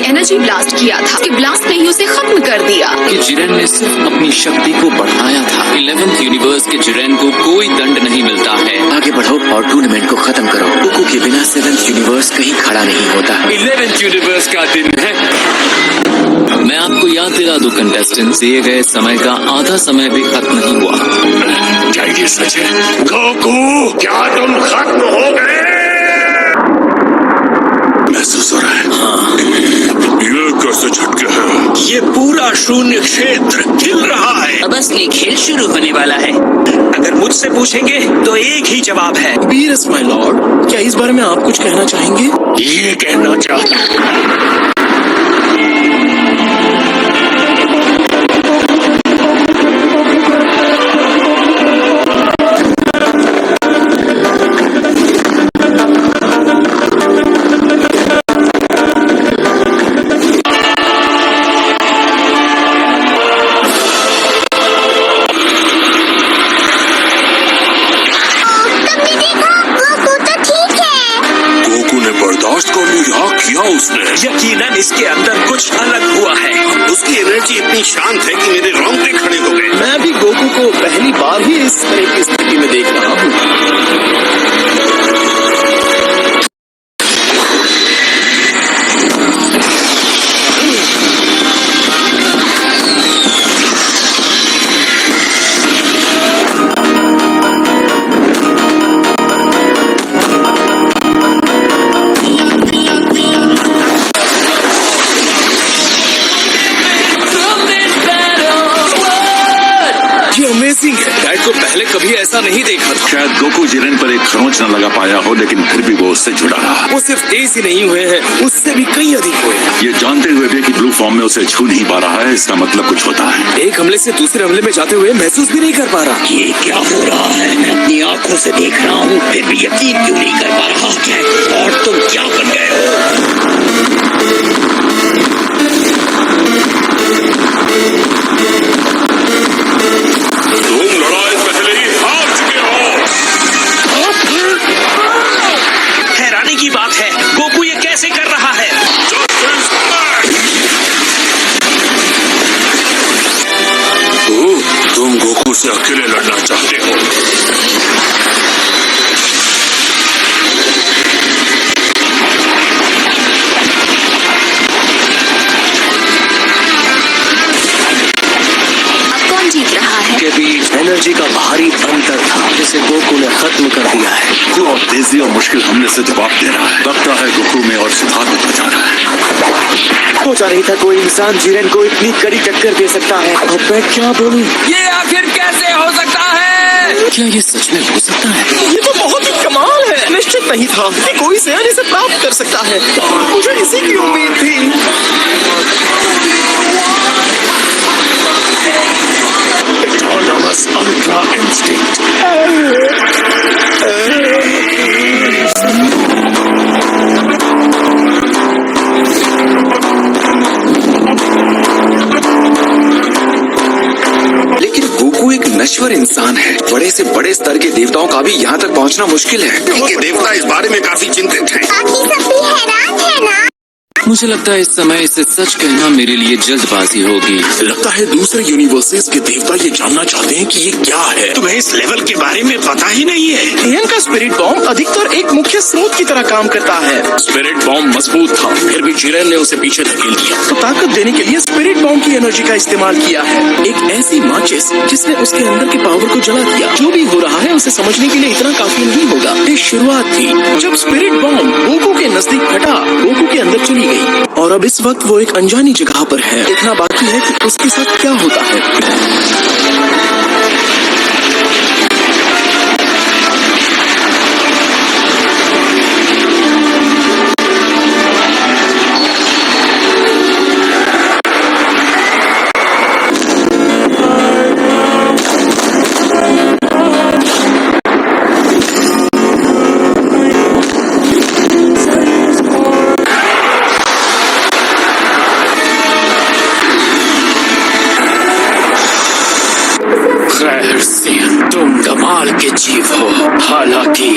Energy blast किया था कि ब्लास्ट ने ही उसे खत्म कर दिया। कि जिरेन ने सिर्फ अपनी शक्ति को बढ़ाया था। 11th यूनिवर्स के जिरेन को कोई दंड नहीं मिलता है। आगे बढ़ो और टूर्नामेंट को खत्म करो। गोकू के बिना 7th यूनिवर्स कहीं खड़ा नहीं होता। 11th यूनिवर्स का दिन है। मैं आपको याद दिला दूं कंटेस्टेंट्स, दिए गए समय का आधा समय भी खत्म नहीं हुआ। क्या ये सच है? गोकू, क्या तुम खत्म हो गए? महसूस हो रहा है? हाँ। ये कैसे झटके हैं? ये पूरा शून्य क्षेत्र खिल रहा है। अब असली खेल शुरू होने वाला है। अगर मुझसे पूछेंगे तो एक ही जवाब है। बीरस माय लॉर्ड, क्या इस बारे में आप कुछ कहना चाहेंगे? ये कहना चाहता हूँ। उसने यकीनन इसके अंदर कुछ अलग हुआ है। उसकी एनर्जी इतनी शांत है कि मेरे रोंगटे खड़े हो गए। मैं भी गोकू को पहली बार ही इस तरह की स्थिति में देख रहा हूँ। डैड को पहले कभी ऐसा नहीं देखा था। शायद गोकू जिरेन पर एक खरोंच न लगा पाया हो, लेकिन फिर भी वो उससे जुड़ा रहा। वो सिर्फ तेज ही नहीं हुए हैं, उससे भी कई अधिक हुए। ये जानते हुए भी कि ब्लू फॉर्म में उसे छू नहीं पा रहा है, इसका मतलब कुछ होता है। एक हमले से दूसरे हमले में जाते हुए महसूस भी नहीं कर पा रहा। ये क्या हो रहा है? मैं अपनी आंखों से देख रहा हूँ, फिर भी यकीन क्यों नहीं कर पा रहा है? और तुम क्या बन गए हो? तुम लड़ाई पहले ही हार चुके हो। हैरानी की बात है, गोकू ये कैसे कर रहा है? तुम गोकू से अकेले लड़ना चाहते हो। जीत रहा है के बीच एनर्जी का भारी अंतर था, जिसे गोकू ने खत्म कर दिया है। वो अब तेजी और मुश्किल हमले से जवाब दे रहा है। लगता है गोकू में और सुधार होता जा रहा है। सोचा नहीं था कोई इंसान जिरेन को इतनी कड़ी टक्कर दे सकता है। अब मैं क्या बोलूं? ये आखिर कैसे हो सकता है? क्या ये सच में हो सकता है? ये तो बहुत ही कमाल है। निश्चित नहीं था कि कोई सेना इसे प्राप्त कर सकता है। मुझे इसी की उम्मीद थी। Autonomous Ultra Instinct. लेकिन गोकू एक नश्वर इंसान है। बड़े से बड़े स्तर के देवताओं का भी यहाँ तक पहुँचना मुश्किल है। इनके देवता इस बारे में काफी चिंतित हैं। बाकी सब भी हैरान है ना? मुझे लगता है इस समय इसे सच कहना मेरे लिए जल्दबाजी होगी। लगता है दूसरे यूनिवर्सेस के देवता ये जानना चाहते हैं कि ये क्या है। तुम्हें इस लेवल के बारे में पता ही नहीं है। एन का स्पिरिट बॉम्ब अधिकतर एक मुख्य स्रोत की तरह काम करता है। स्पिरिट बॉम्ब मजबूत था, फिर भी जिरेन ने उसे पीछे धकेल दिया। तो ताकत देने के लिए स्पिरिट बॉम्ब की एनर्जी का इस्तेमाल किया है। एक ऐसी माचिस जिसने उसके अंदर के पावर को जला दिया। जो भी हो रहा है उसे समझने के लिए इतना काफी नहीं होगा। ये शुरुआत थी जब स्पिरिट बॉम्ब गोकू के नजदीक फटा, गोकू के अंदर चली गई और अब इस वक्त वो एक अनजानी जगह पर है। देखना बाकी है कि उसके साथ क्या होता है। तुम कमाल के जीव हो, हालांकि